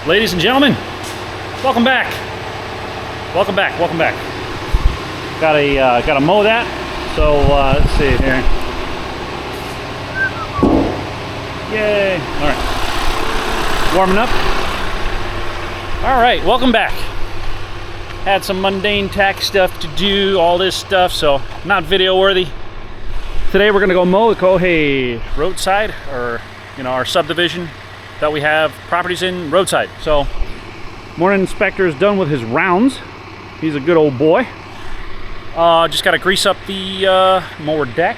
Ladies and gentlemen, welcome back. Welcome back. Gotta mow that. So let's see here. Yay! All right, warming up. All right, welcome back. Had some mundane tax stuff to do, all this stuff, so not video worthy. Today we're gonna go mow the Kohei roadside, or our subdivision that we have properties in roadside. So morning inspector is done with his rounds. He's a good old boy. Just got to grease up the mower deck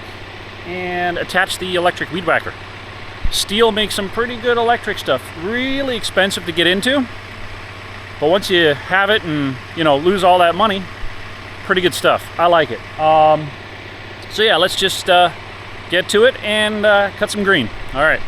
and attach the electric weed whacker. Steel makes some pretty good electric stuff. Really expensive to get into, but once you have it and lose all that money, pretty good stuff. I like it. So yeah, let's just get to it and cut some green. All right.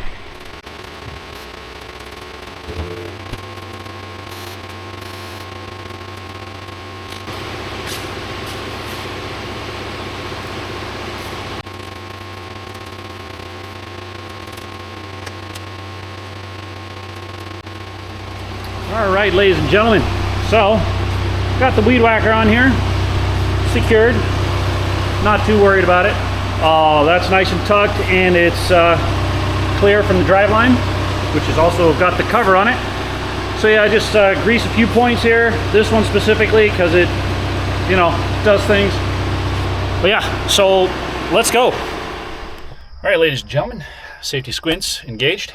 All right, ladies and gentlemen, so got the weed whacker on here, secured, not too worried about it. That's nice and tucked, and it's clear from the drive line, which has also got the cover on it. So yeah, I just grease a few points here, this one specifically because it does things. But yeah, so let's go. All right, ladies and gentlemen, safety squints engaged.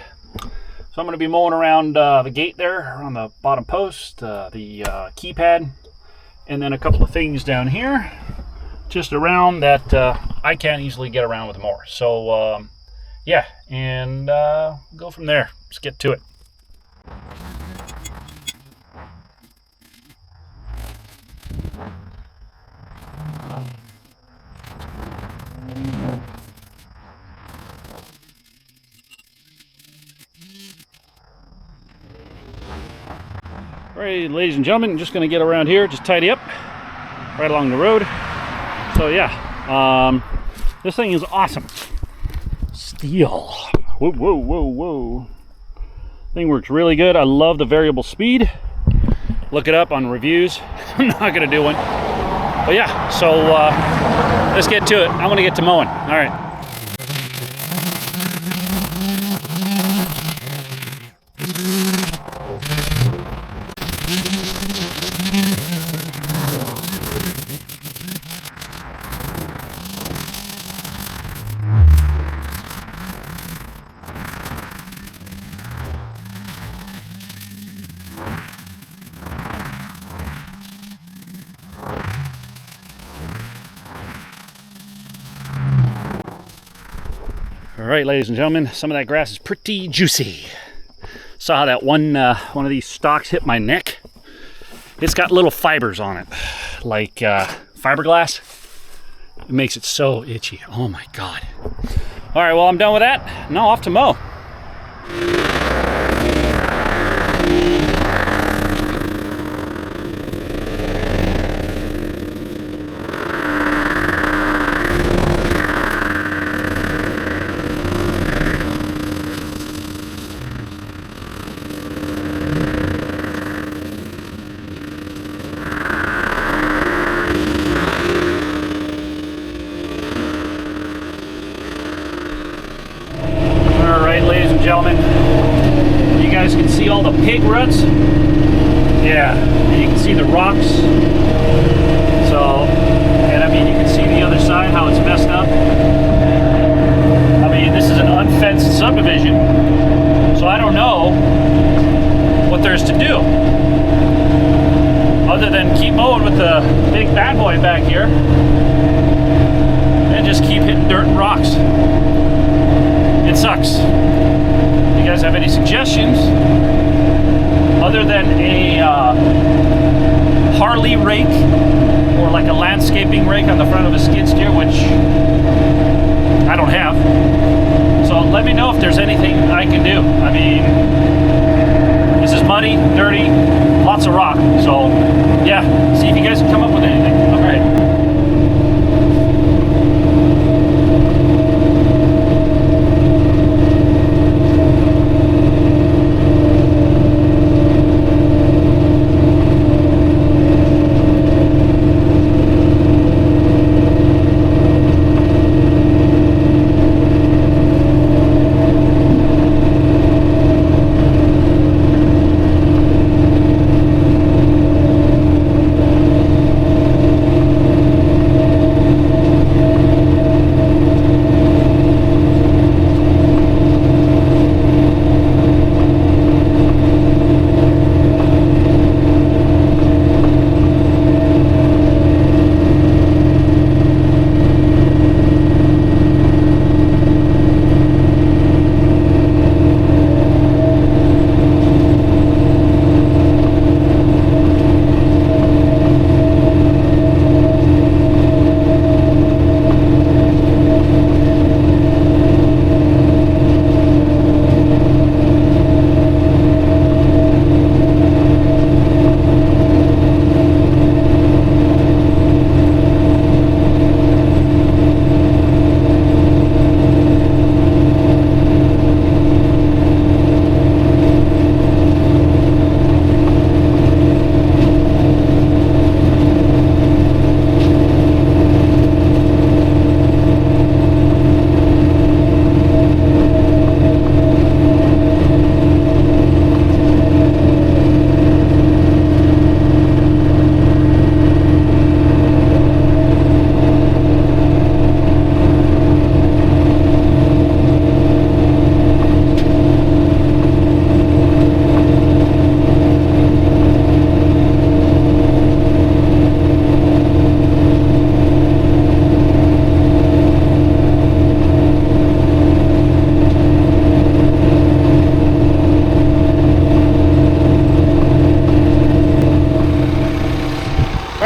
So I'm going to be mowing around the gate there, on the bottom post, the keypad, and then a couple of things down here, just around that I can't easily get around with the mower. So yeah, and go from there. Let's get to it. All right, ladies and gentlemen, just going to get around here, just tidy up right along the road. So yeah, this thing is awesome. Steel. Whoa, whoa, whoa, whoa. Thing works really good. I love the variable speed. Look it up on reviews. I'm not going to do one. But yeah, so let's get to it. I'm going to get to mowing. All right. All right, ladies and gentlemen, some of that grass is pretty juicy. Saw how that one of these stalks hit my neck. It's got little fibers on it, like fiberglass. It makes it so itchy. Oh my God. All right, well, I'm done with that. Now off to mow. Gentlemen, you guys can see all the pig ruts. Yeah, and you can see the rocks. So, and I mean, you can see the other side, how it's messed up. I mean, this is an unfenced subdivision, so I don't know what there's to do other than keep mowing with the big bad boy back here and just keep hitting dirt and rocks. It sucks. If you guys have any suggestions other than a Harley rake or like a landscaping rake on the front of a skid steer, which I don't have, so let me know if there's anything I can do. I mean, this is muddy, dirty, lots of rock, so yeah, see if you guys can come up with anything. All right.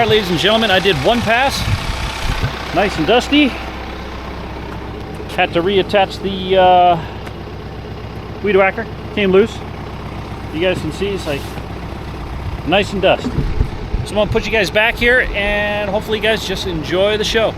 right, ladies and gentlemen, I did one pass. Nice and dusty. Had to reattach the weed whacker. Came loose. You guys can see it's like nice and dusty. So I'm gonna put you guys back here, and hopefully you guys just enjoy the show.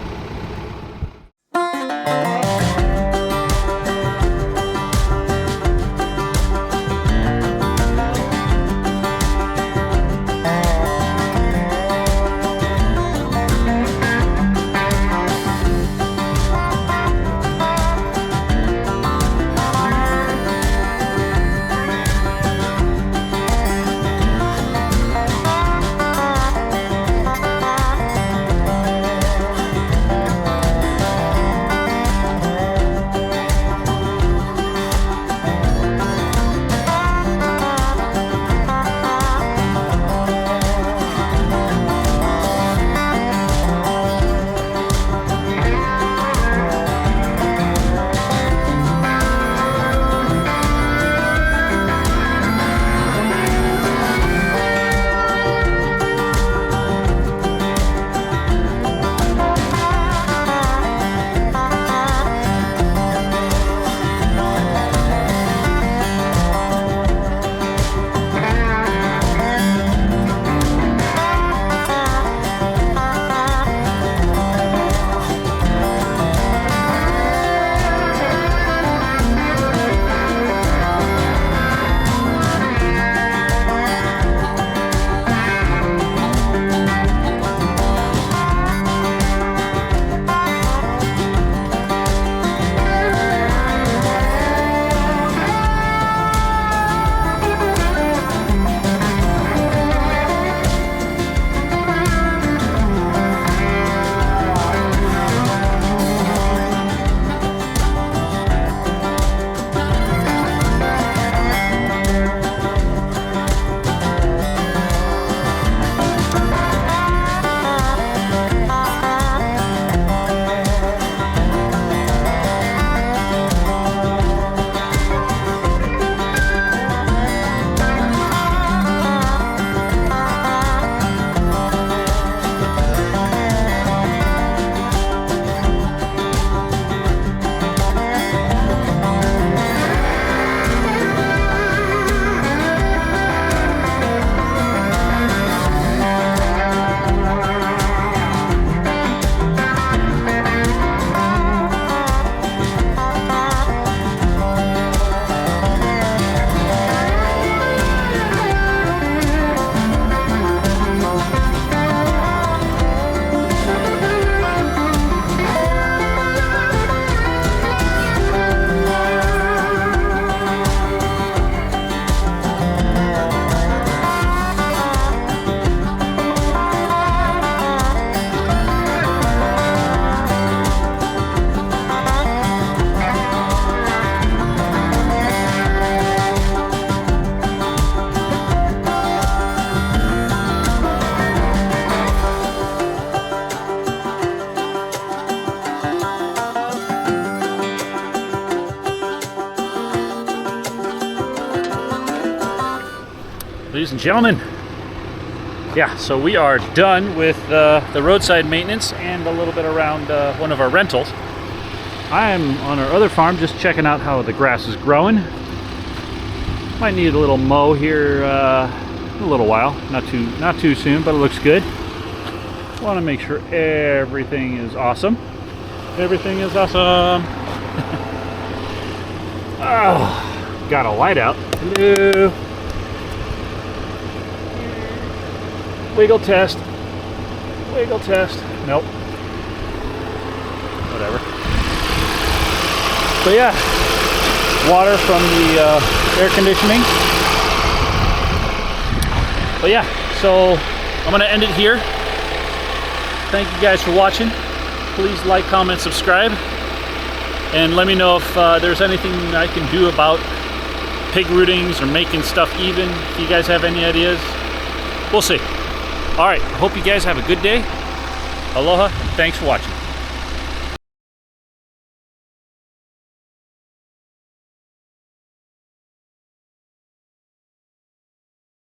Ladies and gentlemen, yeah, so we are done with the roadside maintenance and a little bit around one of our rentals. I'm on our other farm just checking out how the grass is growing. Might need a little mow here in a little while, not too soon, but it looks good. Want to make sure everything is awesome. Everything is awesome. Oh, got a light out. Hello. Wiggle test. Wiggle test. Nope. Whatever. So yeah, water from the air conditioning. But yeah, so I'm gonna end it here. Thank you guys for watching. Please like, comment, subscribe, and let me know if there's anything I can do about pig rootings or making stuff even. If you guys have any ideas, we'll see. All right, hope you guys have a good day. Aloha, and thanks for watching.